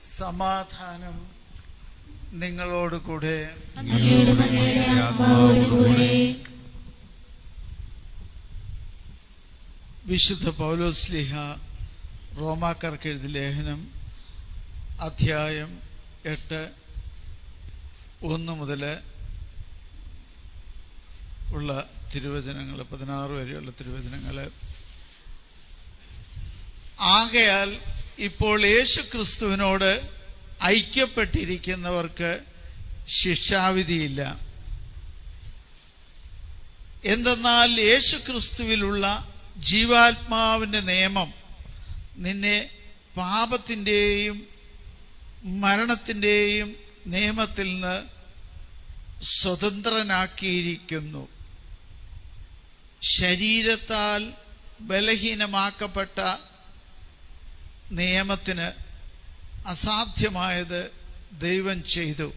സമാധാനം നിങ്ങളോട് കൂടെ. വിശുദ്ധ പൗലോസ്ലീഹ റോമാക്കാർക്ക് എഴുതിയ ലേഖനം അധ്യായം 8 1 മുതൽ ഉള്ള തിരുവചനങ്ങൾ 16 വരെയുള്ള തിരുവചനങ്ങൾ. ആകയാൽ ഇപ്പോൾ യേശു ക്രിസ്തുവിനോട് ഐക്യപ്പെട്ടിരിക്കുന്നവർക്ക് ശിക്ഷാവിധിയില്ല. എന്തെന്നാൽ യേശു ക്രിസ്തുവിലുള്ള ജീവാത്മാവിൻ്റെ നിയമം നിന്നെ പാപത്തിൻ്റെയും മരണത്തിൻ്റെയും നിയമത്തിൽ നിന്ന് സ്വതന്ത്രനാക്കിയിരിക്കുന്നു. ശരീരത്താൽ ബലഹീനമാക്കപ്പെട്ട നിയമത്തിന് അസാധ്യമായത് ദൈവം ചെയ്തു.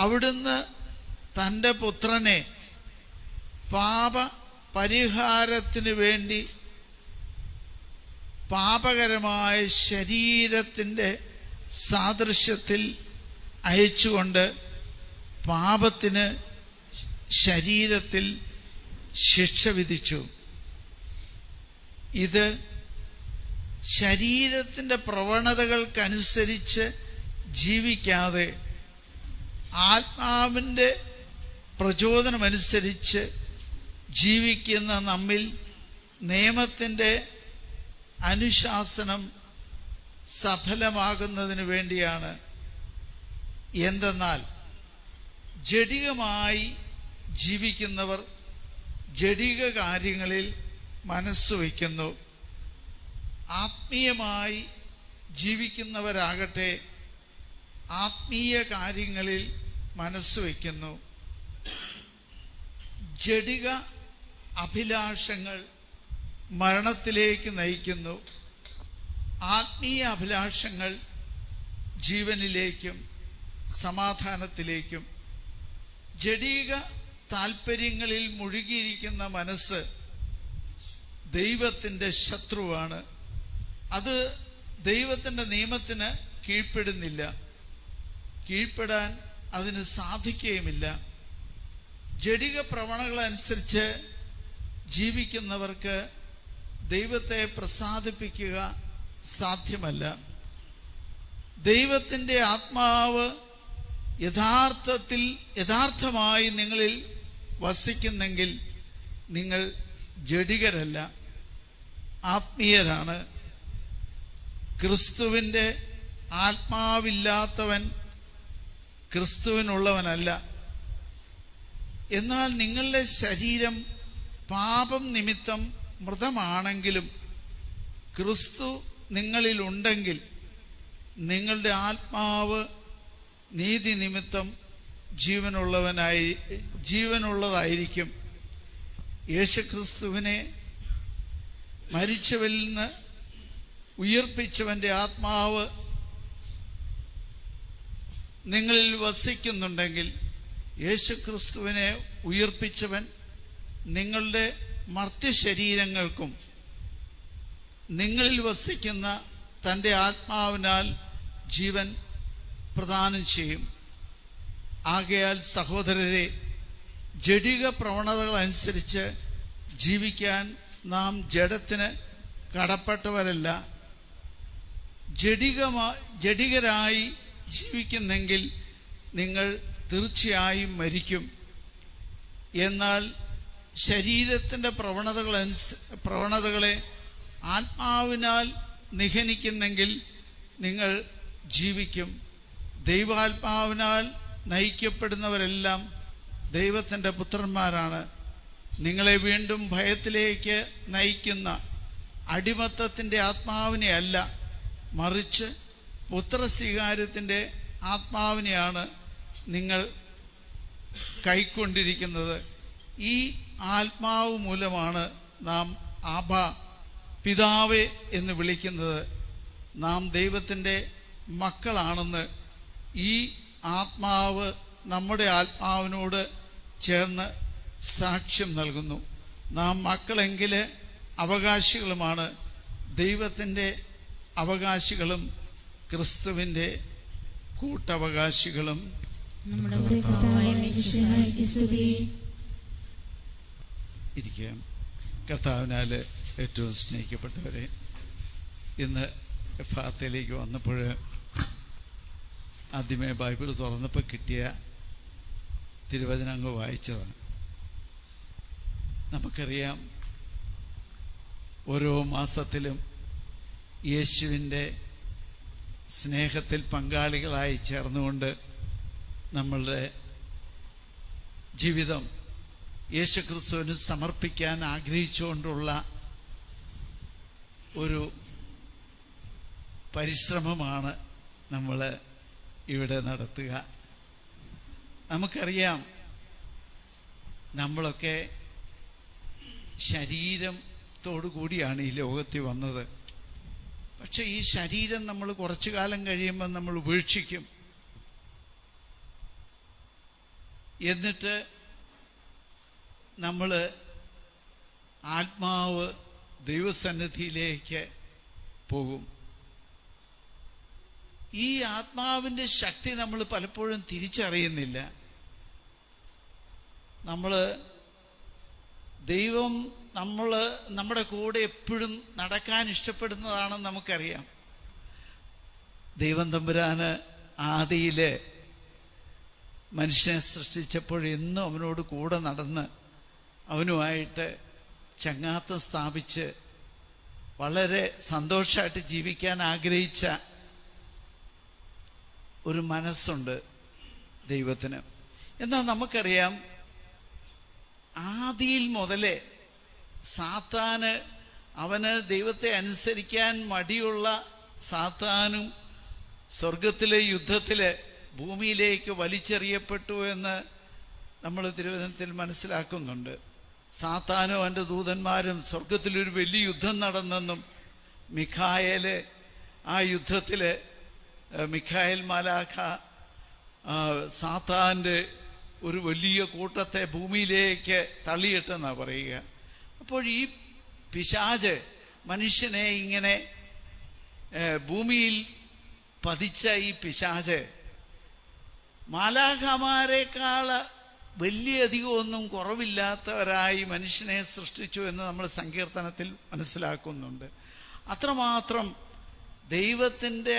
അവിടുന്ന് തൻ്റെ പുത്രനെ പാപ പരിഹാരത്തിന് വേണ്ടി പാപകരമായ ശരീരത്തിൻ്റെ സാദൃശ്യത്തിൽ അയച്ചുകൊണ്ട് പാപത്തിന് ശരീരത്തിൽ ശിക്ഷ വിധിച്ചു. ഇത് ശരീരത്തിൻ്റെ പ്രവണതകൾക്കനുസരിച്ച് ജീവിക്കാതെ ആത്മാവിൻ്റെ പ്രചോദനമനുസരിച്ച് ജീവിക്കുന്ന നമ്മിൽ നിയമത്തിൻ്റെ അനുശാസനം സഫലമാകുന്നതിന് വേണ്ടിയാണ്. എന്തെന്നാൽ ജഡികമായി ജീവിക്കുന്നവർ ജഡിക കാര്യങ്ങളിൽ മനസ്സുവയ്ക്കുന്നു, ആത്മീയമായി ജീവിക്കുന്നവരാകട്ടെ ആത്മീയ കാര്യങ്ങളിൽ മനസ്സുവയ്ക്കുന്നു. ജഡിക അഭിലാഷങ്ങൾ മരണത്തിലേക്ക് നയിക്കുന്നു, ആത്മീയ അഭിലാഷങ്ങൾ ജീവനിലേക്കും സമാധാനത്തിലേക്കും. ജഡിക താല്പര്യങ്ങളിൽ മുഴുകിയിരിക്കുന്ന മനസ്സ് ദൈവത്തിൻ്റെ ശത്രുവാണ്. അത് ദൈവത്തിൻ്റെ നിയമത്തിന് കീഴ്പ്പെടുന്നില്ല, കീഴ്പ്പെടാൻ അതിന് സാധിക്കുകയുമില്ല. ജഡിക പ്രവണതകളനുസരിച്ച് ജീവിക്കുന്നവർക്ക് ദൈവത്തെ പ്രസാദിപ്പിക്കുക സാധ്യമല്ല. ദൈവത്തിൻ്റെ ആത്മാവ് യഥാർത്ഥമായി നിങ്ങളിൽ വസിക്കുന്നെങ്കിൽ നിങ്ങൾ ജഡികരല്ല, ആത്മീയരാണ്. ക്രിസ്തുവിൻ്റെ ആത്മാവില്ലാത്തവൻ ക്രിസ്തുവിനുള്ളവനല്ല. എന്നാൽ നിങ്ങളുടെ ശരീരം പാപം നിമിത്തം മൃതമാണെങ്കിലും ക്രിസ്തു നിങ്ങളിലുണ്ടെങ്കിൽ നിങ്ങളുടെ ആത്മാവ് നീതി നിമിത്തം ജീവനുള്ളതായിരിക്കും. യേശുക്രിസ്തുവിനെ മരിച്ചവരിൽ നിന്ന് ഉയിർപ്പിച്ചവൻ്റെ ആത്മാവ് നിങ്ങളിൽ വസിക്കുന്നുണ്ടെങ്കിൽ യേശുക്രിസ്തുവിനെ ഉയിർപ്പിച്ചവൻ നിങ്ങളുടെ മർത്യശരീരങ്ങൾക്കും നിങ്ങളിൽ വസിക്കുന്ന തൻ്റെ ആത്മാവിനാൽ ജീവൻ പ്രദാനം ചെയ്യും. ആകയാൽ സഹോദരരെ, ജഡിക പ്രവണതകൾ അനുസരിച്ച് ജീവിക്കാൻ നാം ജഡത്തിന് കടപ്പെട്ടവരല്ല. ജഡികരായി ജീവിക്കുന്നെങ്കിൽ നിങ്ങൾ തീർച്ചയായും മരിക്കും. എന്നാൽ ശരീരത്തിൻ്റെ പ്രവണതകളെ ആത്മാവിനാൽ നിഹനിക്കുന്നെങ്കിൽ നിങ്ങൾ ജീവിക്കും. ദൈവാത്മാവിനാൽ നയിക്കപ്പെടുന്നവരെല്ലാം ദൈവത്തിൻ്റെ പുത്രന്മാരാണ്. നിങ്ങളെ വീണ്ടും ഭയത്തിലേക്ക് നയിക്കുന്ന അടിമത്തത്തിൻ്റെ ആത്മാവിനെ അല്ല, മറിച്ച് പുത്രസ്വീകാര്യത്തിൻ്റെ ആത്മാവിനെയാണ് നിങ്ങൾ കൈക്കൊണ്ടിരിക്കുന്നത്. ഈ ആത്മാവ് മൂലമാണ് നാം ആബാ, പിതാവേ എന്ന് വിളിക്കുന്നത്. നാം ദൈവത്തിൻ്റെ മക്കളാണെന്ന് ഈ ആത്മാവ് നമ്മുടെ ആത്മാവിനോട് ചേർന്ന് സാക്ഷ്യം നൽകുന്നു. നാം മക്കളെങ്കിൽ അവകാശികളുമാണ്, ദൈവത്തിൻ്റെ അവകാശികളും ക്രിസ്തുവിൻ്റെ കൂട്ടവകാശികളും ഇരിക്കുക. കർത്താവിനാൽ ഏറ്റവും സ്നേഹിക്കപ്പെട്ടവരെ, ഇന്ന് എഫാത്തയിലേക്ക് വന്നപ്പോൾ ആദ്യമേ ബൈബിൾ തുറന്നപ്പോൾ കിട്ടിയ തിരുവചനം അങ്ങ് വായിച്ചതാണ്. നമുക്കറിയാം, ഓരോ മാസത്തിലും യേശുവിൻ്റെ സ്നേഹത്തിൽ പങ്കാളികളായി ചേർന്നുകൊണ്ട് നമ്മളുടെ ജീവിതം യേശുക്രിസ്തുവിന് സമർപ്പിക്കാൻ ആഗ്രഹിച്ചുകൊണ്ടുള്ള ഒരു പരിശ്രമമാണ് നമ്മൾ ഇവിടെ നടത്തുക. നമുക്കറിയാം, നമ്മളൊക്കെ ശരീരത്തോടു കൂടിയാണ് ഈ ലോകത്തിൽ വന്നത്. പക്ഷെ ഈ ശരീരം നമ്മൾ കുറച്ചു കാലം കഴിയുമ്പോൾ നമ്മൾ ഉപേക്ഷിക്കും. എന്നിട്ട് നമ്മൾ ആത്മാവ് ദൈവസന്നിധിയിലേക്ക് പോകും. ഈ ആത്മാവിൻ്റെ ശക്തി നമ്മൾ പലപ്പോഴും തിരിച്ചറിയുന്നില്ല. ദൈവം നമ്മുടെ കൂടെ എപ്പോഴും നടക്കാൻ ഇഷ്ടപ്പെടുന്നതാണെന്ന് നമുക്കറിയാം. ദൈവം തമ്പുരാന് ആദിയിൽ മനുഷ്യനെ സൃഷ്ടിച്ചപ്പോൾ എന്നും അവനോട് കൂടെ നടന്ന് അവനുമായിട്ട് ചങ്ങാത്തം സ്ഥാപിച്ച് വളരെ സന്തോഷമായിട്ട് ജീവിക്കാൻ ആഗ്രഹിച്ച ഒരു മനസ്സുണ്ട് ദൈവത്തിന്. എന്നാൽ നമുക്കറിയാം, ആദിയിൽ മുതലേ സാത്താന്, അവന് ദൈവത്തെ അനുസരിക്കാൻ മടിയുള്ള സാത്താനും സ്വർഗത്തിലെ യുദ്ധത്തിൽ ഭൂമിയിലേക്ക് വലിച്ചെറിയപ്പെട്ടു എന്ന് നമ്മൾ തിരുവചനത്തിൽ മനസ്സിലാക്കുന്നുണ്ട്. സാത്താനും അവൻ്റെ ദൂതന്മാരും സ്വർഗത്തിലൊരു വലിയ യുദ്ധം നടന്നെന്നും മിഖായേൽ ആ യുദ്ധത്തിൽ മിഖായേൽ മാലാഖ സാത്താൻ്റെ ഒരു വലിയ കൂട്ടത്തെ ഭൂമിയിലേക്ക് തള്ളിയിട്ടെന്നാണ് പറയുക. അപ്പോൾ ഈ പിശാച് മനുഷ്യനെ ഇങ്ങനെ ഭൂമിയിൽ പതിച്ച ഈ പിശാച് മാലാഖമാരെക്കാൾ വലിയധികം ഒന്നും കുറവില്ലാത്തവരായി മനുഷ്യനെ സൃഷ്ടിച്ചു എന്ന് നമ്മൾ സങ്കീർത്തനത്തിൽ മനസ്സിലാക്കുന്നുണ്ട്. അത്രമാത്രം ദൈവത്തിൻ്റെ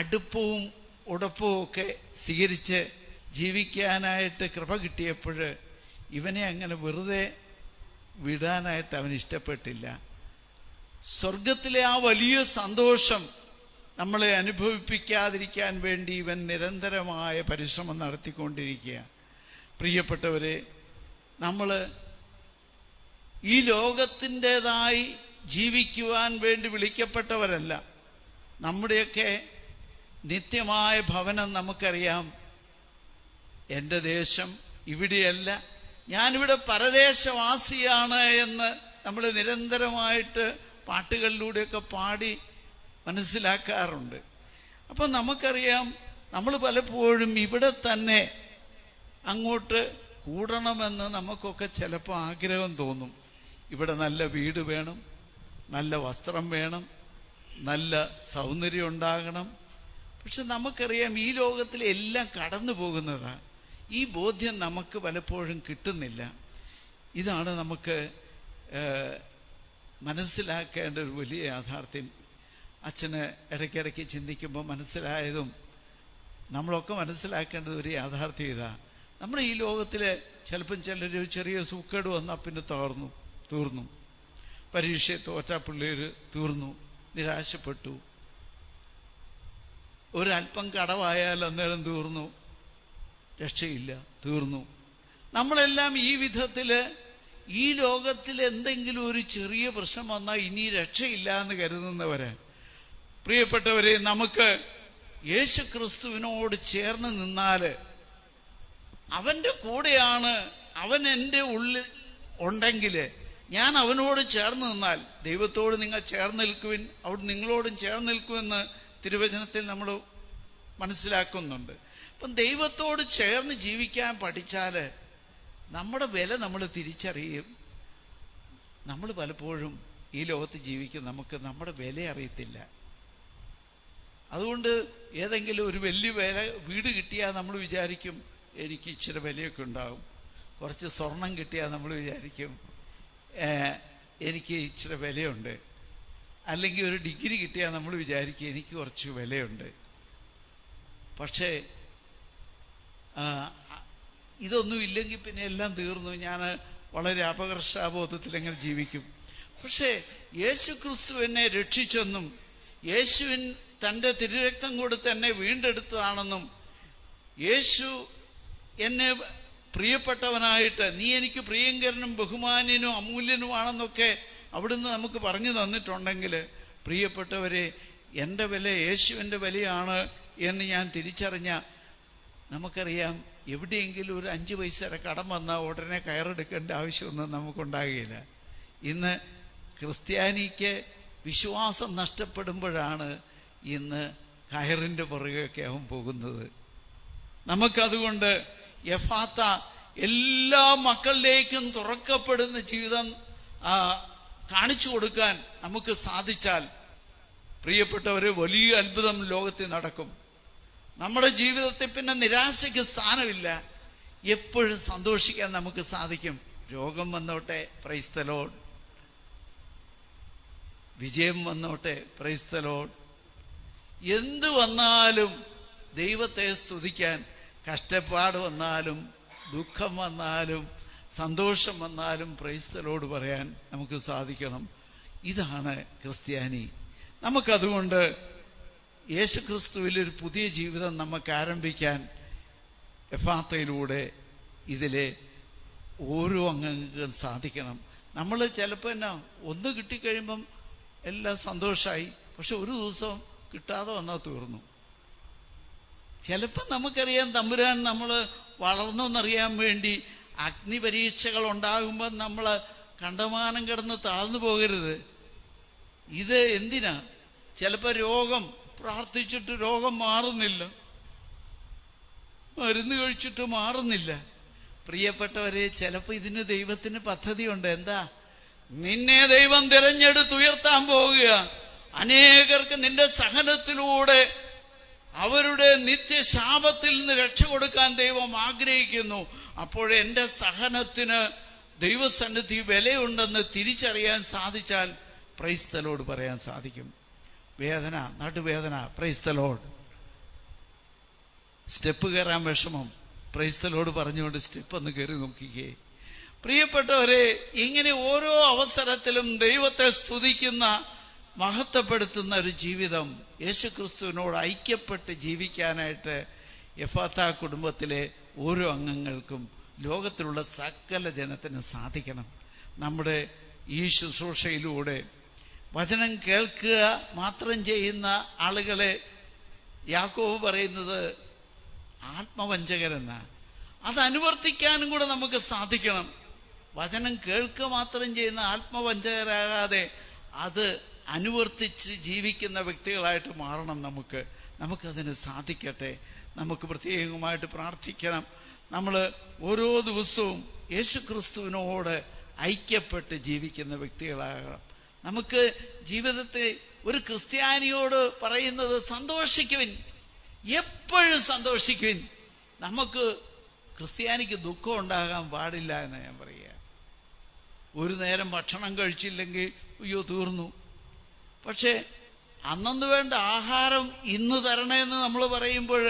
അടുപ്പവും ഉടപ്പവും ഒക്കെ സ്വീകരിച്ച് ജീവിക്കാനായിട്ട് കൃപ കിട്ടിയപ്പോൾ ഇവനെ അങ്ങനെ വെറുതെ വിടാനായിട്ട് അവന് ഇഷ്ടപ്പെട്ടില്ല. സ്വർഗത്തിലെ ആ വലിയ സന്തോഷം നമ്മളെ അനുഭവിപ്പിക്കാതിരിക്കാൻ വേണ്ടി ഇവൻ നിരന്തരമായ പരിശ്രമം നടത്തിക്കൊണ്ടിരിക്കുക. പ്രിയപ്പെട്ടവരെ, നമ്മൾ ഈ ലോകത്തിൻ്റെതായി ജീവിക്കുവാൻ വേണ്ടി വിളിക്കപ്പെട്ടവരല്ല. നമ്മുടെയൊക്കെ നിത്യമായ ഭവനം നമുക്കറിയാം. എൻ്റെ ദേശം ഇവിടെയല്ല, ഞാനിവിടെ പരദേശവാസിയാണ് എന്ന് നമ്മൾ നിരന്തരമായിട്ട് പാട്ടുകളിലൂടെയൊക്കെ പാടി മനസ്സിലാക്കാറുണ്ട്. അപ്പം നമുക്കറിയാം, നമ്മൾ പലപ്പോഴും ഇവിടെ തന്നെ അങ്ങോട്ട് കൂടണമെന്ന് നമുക്കൊക്കെ ചിലപ്പോൾ ആഗ്രഹം തോന്നും. ഇവിടെ നല്ല വീട് വേണം, നല്ല വസ്ത്രം വേണം, നല്ല സൗന്ദര്യം ഉണ്ടാകണം. പക്ഷെ നമുക്കറിയാം, ഈ ലോകത്തിൽ എല്ലാം കടന്നു പോകുന്നതാണ്. ഈ ബോധ്യം നമുക്ക് പലപ്പോഴും കിട്ടുന്നില്ല. ഇതാണ് നമുക്ക് മനസ്സിലാക്കേണ്ട ഒരു വലിയ യാഥാർത്ഥ്യം. അച്ഛന് ഇടയ്ക്കിടയ്ക്ക് ചിന്തിക്കുമ്പോൾ മനസ്സിലായതും നമ്മളൊക്കെ മനസ്സിലാക്കേണ്ടത് ഒരു യാഥാർത്ഥ്യം ഇതാ. നമ്മുടെ ഈ ലോകത്തിൽ ചിലപ്പം ചിലർ ചെറിയ സൂക്കേട് വന്നാൽ പിന്നെ തീർന്നു. പരീക്ഷയെ തോറ്റ പിള്ളേർ തീർന്നു, നിരാശപ്പെട്ടു. ഒരല്പം കടവായാൽ അന്നേരം തീർന്നു, രക്ഷയില്ല, തീർന്നു. നമ്മളെല്ലാം ഈ വിധത്തിൽ ഈ ലോകത്തിൽ എന്തെങ്കിലും ഒരു ചെറിയ പ്രശ്നം വന്നാൽ ഇനി രക്ഷയില്ല എന്ന് കരുതുന്നവരെ, പ്രിയപ്പെട്ടവരെ, നമുക്ക് യേശു ക്രിസ്തുവിനോട് ചേർന്ന് നിന്നാൽ അവൻ്റെ കൂടെയാണ്. അവൻ എൻ്റെ ഉള്ളിൽ ഉണ്ടെങ്കിൽ ഞാൻ അവനോട് ചേർന്ന് നിന്നാൽ, ദൈവത്തോട് നിങ്ങൾ ചേർന്ന് നിൽക്കുവിൻ, അവിടെ നിങ്ങളോടും ചേർന്ന് നിൽക്കുമെന്ന് തിരുവചനത്തിൽ നമ്മൾ മനസ്സിലാക്കുന്നുണ്ട്. അപ്പം ദൈവത്തോട് ചേർന്ന് ജീവിക്കാൻ പഠിച്ചാൽ നമ്മുടെ വില നമ്മൾ തിരിച്ചറിയും. നമ്മൾ പലപ്പോഴും ഈ ലോകത്ത് ജീവിക്കും, നമുക്ക് നമ്മുടെ വില അറിയത്തില്ല. അതുകൊണ്ട് ഏതെങ്കിലും ഒരു വലിയ വീട് കിട്ടിയാൽ നമ്മൾ വിചാരിക്കും എനിക്ക് ഇച്ചിരി വിലയൊക്കെ ഉണ്ടാകും. കുറച്ച് സ്വർണം കിട്ടിയാൽ നമ്മൾ വിചാരിക്കും എനിക്ക് ഇച്ചിരി വിലയുണ്ട്. അല്ലെങ്കിൽ ഒരു ഡിഗ്രി കിട്ടിയാൽ നമ്മൾ വിചാരിക്കും എനിക്ക് കുറച്ച് വിലയുണ്ട്. പക്ഷേ ഇതൊന്നും ഇല്ലെങ്കിൽ പിന്നെ എല്ലാം തീർന്നു, ഞാൻ വളരെ അപകർഷാബോധത്തിൽ എങ്ങനെ ജീവിക്കും. പക്ഷേ യേശു ക്രിസ്തു എന്നെ രക്ഷിച്ചെന്നും യേശുവിൻ തൻ്റെ തിരുരക്തം കൊടുത്ത് എന്നെ വീണ്ടെടുത്തതാണെന്നും യേശു എന്നെ പ്രിയപ്പെട്ടവനായിട്ട് നീ എനിക്ക് പ്രിയങ്കരനും ബഹുമാന്യനും അമൂല്യനുമാണെന്നൊക്കെ അവിടുന്ന് നമുക്ക് പറഞ്ഞു തന്നിട്ടുണ്ടെങ്കിൽ, പ്രിയപ്പെട്ടവരെ, എൻ്റെ വില യേശുവിൻ്റെ വിലയാണ് എന്ന് ഞാൻ തിരിച്ചറിഞ്ഞ നമുക്കറിയാം, എവിടെയെങ്കിലും ഒരു 5 പൈസയുടെ കടം വന്നാൽ ഉടനെ കയറെടുക്കേണ്ട ആവശ്യമൊന്നും നമുക്കുണ്ടാകുകയില്ല. ഇന്ന് ക്രിസ്ത്യാനിക്ക് വിശ്വാസം നഷ്ടപ്പെടുമ്പോഴാണ് ഇന്ന് കയറിൻ്റെ പുറകെയൊക്കെ അവൻ പോകുന്നത്. നമുക്കതുകൊണ്ട് എഫാത്ത എല്ലാ മക്കളിലേക്കും തുറക്കപ്പെടുന്ന ജീവിതം കാണിച്ചു കൊടുക്കാൻ നമുക്ക് സാധിച്ചാൽ, പ്രിയപ്പെട്ടവരെ, വലിയ അത്ഭുതം ലോകത്തിൽ നടക്കും. നമ്മുടെ ജീവിതത്തിൽ പിന്നെ നിരാശയ്ക്ക് സ്ഥാനമില്ല. എപ്പോഴും സന്തോഷിക്കാൻ നമുക്ക് സാധിക്കും. രോഗം വന്നോട്ടെ, പ്രൈസ് ദി ലോർഡ്. വിജയം വന്നോട്ടെ, പ്രൈസ് ദി ലോർഡ്. എന്ത് വന്നാലും ദൈവത്തെ സ്തുതിക്കാൻ, കഷ്ടപ്പാട് വന്നാലും ദുഃഖം വന്നാലും സന്തോഷം വന്നാലും പ്രൈസ് ദി ലോർഡ് പറയാൻ നമുക്ക് സാധിക്കണം. ഇതാണ് ക്രിസ്ത്യാനി. നമുക്കതുകൊണ്ട് യേശുക്രിസ്തുവിൽ ഒരു പുതിയ ജീവിതം നമുക്ക് ആരംഭിക്കാൻ എഫാത്തയിലൂടെ ഇതിലെ ഓരോ അംഗങ്ങൾക്കും സാധിക്കണം. നമ്മൾ ചിലപ്പോൾ എന്നാ ഒന്ന് കിട്ടിക്കഴിയുമ്പം എല്ലാം സന്തോഷമായി, പക്ഷെ ഒരു ദിവസം കിട്ടാതെ വന്നാൽ തീർന്നു. ചിലപ്പോൾ നമുക്കറിയാം തമ്പുരാൻ നമ്മൾ വളർന്നൊന്നറിയാൻ വേണ്ടി അഗ്നിപരീക്ഷകൾ ഉണ്ടാകുമ്പോൾ നമ്മൾ കണ്ടമാനം കിടന്ന് തളർന്നു പോകരുത്. ഇത് എന്തിനാ? ചിലപ്പോൾ രോഗം, പ്രാർത്ഥിച്ചിട്ട് രോഗം മാറുന്നില്ല, മരുന്ന് കഴിച്ചിട്ട് മാറുന്നില്ല. പ്രിയപ്പെട്ടവരെ, ചിലപ്പോൾ ഇതിന് ദൈവത്തിന് പദ്ധതിയുണ്ട്. എന്താ? നിന്നെ ദൈവം തിരഞ്ഞെടുത്തുയർത്താൻ പോവുക. അനേകർക്ക് നിന്റെ സഹനത്തിലൂടെ അവരുടെ നിത്യശാപത്തിൽ നിന്ന് രക്ഷ കൊടുക്കാൻ ദൈവം ആഗ്രഹിക്കുന്നു. അപ്പോൾ എൻ്റെ സഹനത്തിന് ദൈവസന്നിധി വിലയുണ്ടെന്ന് തിരിച്ചറിയാൻ സാധിച്ചാൽ പ്രൈസ് ദി ലോർഡ് പറയാൻ സാധിക്കും. വേദന, നടുവേദന, പ്രൈസ് ദി ലോർഡ്. സ്റ്റെപ്പ് കയറാൻ വിഷമം, പ്രൈസ് ദി ലോർഡ് പറഞ്ഞുകൊണ്ട് സ്റ്റെപ്പ് ഒന്ന് കയറി നോക്കിക്കേ. പ്രിയപ്പെട്ടവരെ, ഇങ്ങനെ ഓരോ അവസരത്തിലും ദൈവത്തെ സ്തുതിക്കുന്ന, മഹത്വപ്പെടുത്തുന്ന ഒരു ജീവിതം യേശുക്രിസ്തുവിനോട് ഐക്യപ്പെട്ട് ജീവിക്കാനായിട്ട് എഫാത്ത കുടുംബത്തിലെ ഓരോ അംഗങ്ങൾക്കും ലോകത്തിലുള്ള സകല ജനത്തിനും സാധിക്കണം. നമ്മുടെ ഈ ശുശ്രൂഷയിലൂടെ വചനം കേൾക്കുക മാത്രം ചെയ്യുന്ന ആളുകളെ യാക്കോബ് പറയുന്നത് ആത്മവഞ്ചകരെന്നാണ്. അത് അനുവർത്തിക്കാനും കൂടെ നമുക്ക് സാധിക്കണം. വചനം കേൾക്കുക മാത്രം ചെയ്യുന്ന ആത്മവഞ്ചകരാകാതെ അത് അനുവർത്തിച്ച് ജീവിക്കുന്ന വ്യക്തികളായിട്ട് മാറണം. നമുക്കതിന് സാധിക്കട്ടെ. നമുക്ക് പ്രത്യേകമായിട്ട് പ്രാർത്ഥിക്കണം. നമ്മൾ ഓരോ ദിവസവും യേശുക്രിസ്തുവിനോട് ഐക്യപ്പെട്ട് ജീവിക്കുന്ന വ്യക്തികളാകണം. നമുക്ക് ജീവിതത്തെ ഒരു ക്രിസ്ത്യാനിയോട് പറയുന്നത് സന്തോഷിക്കുവിൻ, എപ്പോഴും സന്തോഷിക്കുവിൻ. നമുക്ക് ക്രിസ്ത്യാനിക്ക് ദുഃഖം ഉണ്ടാകാൻ പാടില്ല എന്ന് ഞാൻ പറയുക. ഒരു നേരം ഭക്ഷണം കഴിച്ചില്ലെങ്കിൽ അയ്യോ തീർന്നു. പക്ഷേ അന്നു വേണ്ട ആഹാരം ഇന്ന് തരണമെന്ന് നമ്മൾ പറയുമ്പോൾ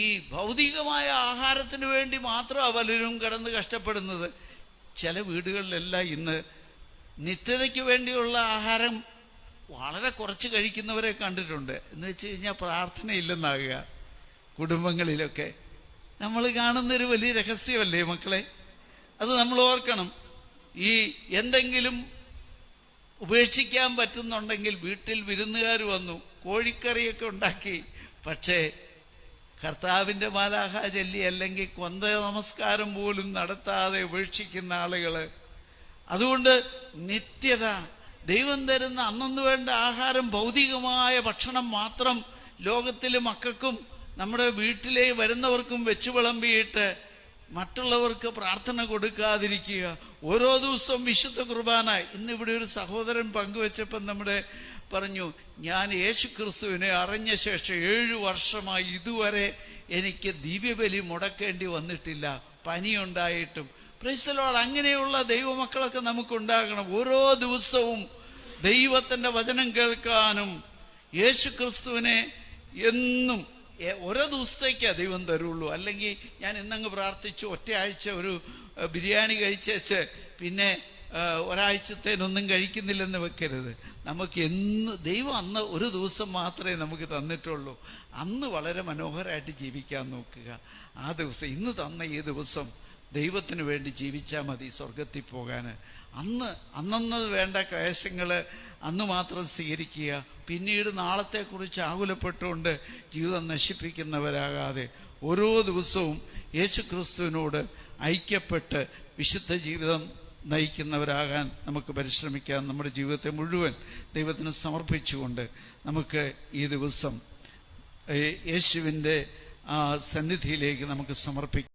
ഈ ഭൗതികമായ ആഹാരത്തിന് വേണ്ടി മാത്രമാണ് പലരും കിടന്ന് കഷ്ടപ്പെടുന്നത്. ചില വീടുകളിലെല്ലാം ഇന്ന് നിത്യതയ്ക്ക് വേണ്ടിയുള്ള ആഹാരം വളരെ കുറച്ച് കഴിക്കുന്നവരെ കണ്ടിട്ടുണ്ട്. എന്ന് വെച്ച് കഴിഞ്ഞാൽ പ്രാർത്ഥനയില്ലെന്നാകുക. കുടുംബങ്ങളിലൊക്കെ നമ്മൾ കാണുന്നൊരു വലിയ രഹസ്യമല്ലേ മക്കളെ? അത് നമ്മൾ ഓർക്കണം. ഈ എന്തെങ്കിലും ഉപേക്ഷിക്കാൻ പറ്റുന്നുണ്ടെങ്കിൽ, വീട്ടിൽ വിരുന്നുകാർ വന്നു കോഴിക്കറിയൊക്കെ ഉണ്ടാക്കി, പക്ഷേ കർത്താവിൻ്റെ മാലാഖ ചൊല്ലി അല്ലെങ്കിൽ കൊന്ത നമസ്കാരം പോലും നടത്താതെ ഉപേക്ഷിക്കുന്ന ആളുകൾ. അതുകൊണ്ട് നിത്യത, ദൈവം തരുന്ന അന്നു വേണ്ട ആഹാരം, ഭൗതികമായ ഭക്ഷണം മാത്രം ലോകത്തിലെ മക്കൾക്കും നമ്മുടെ വീട്ടിലെ വരുന്നവർക്കും വെച്ചു വിളമ്പിയിട്ട് മറ്റുള്ളവർക്ക് പ്രാർത്ഥന കൊടുക്കാതിരിക്കുക. ഓരോ ദിവസവും വിശുദ്ധ കുർബാന. ഇന്നിവിടെ ഒരു സഹോദരൻ പങ്കുവെച്ചപ്പം നമ്മുടെ പറഞ്ഞു, ഞാൻ യേശു ക്രിസ്തുവിനെ അറിഞ്ഞ ശേഷം 7 വർഷമായി ഇതുവരെ എനിക്ക് ദിവ്യബലി മുടക്കേണ്ടി വന്നിട്ടില്ല, പനിയുണ്ടായിട്ടും. Praise the Lord. അങ്ങനെയുള്ള ദൈവമക്കളൊക്കെ നമുക്കുണ്ടാകണം. ഓരോ ദിവസവും ദൈവത്തിൻ്റെ വചനം കേൾക്കാനും യേശു ക്രിസ്തുവിനെ എന്നും ഓരോ ദിവസത്തേക്കാണ് ദൈവം തരുള്ളൂ. അല്ലെങ്കിൽ ഞാൻ ഇന്നങ്ങ് പ്രാർത്ഥിച്ചു ഒറ്റയാഴ്ച ഒരു ബിരിയാണി കഴിച്ചേച്ച് പിന്നെ ഒരാഴ്ചത്തേനൊന്നും കഴിക്കുന്നില്ലെന്ന് വെക്കരുത്. നമുക്ക് ദൈവം അന്ന് ഒരു ദിവസം മാത്രമേ നമുക്ക് തന്നിട്ടുള്ളൂ. അന്ന് വളരെ മനോഹരമായിട്ട് ജീവിക്കാൻ നോക്കുക. ആ ദിവസം, ഇന്ന് തന്ന ഈ ദിവസം ദൈവത്തിന് വേണ്ടി ജീവിച്ചാൽ മതി സ്വർഗത്തിൽ പോകാൻ. അന്നന്ന് വേണ്ട ക്ലേശങ്ങൾ അന്ന് മാത്രം സ്വീകരിക്കുക. പിന്നീട് നാളത്തെക്കുറിച്ച് ആകുലപ്പെട്ടുകൊണ്ട് ജീവിതം നശിപ്പിക്കുന്നവരാകാതെ ഓരോ ദിവസവും യേശു ക്രിസ്തുവിനോട് ഐക്യപ്പെട്ട് വിശുദ്ധ ജീവിതം നയിക്കുന്നവരാകാൻ നമുക്ക് പരിശ്രമിക്കാം. നമ്മുടെ ജീവിതത്തെ മുഴുവൻ ദൈവത്തിന് സമർപ്പിച്ചുകൊണ്ട് നമുക്ക് ഈ ദിവസം യേശുവിൻ്റെ സന്നിധിയിലേക്ക് നമുക്ക് സമർപ്പിക്കാം.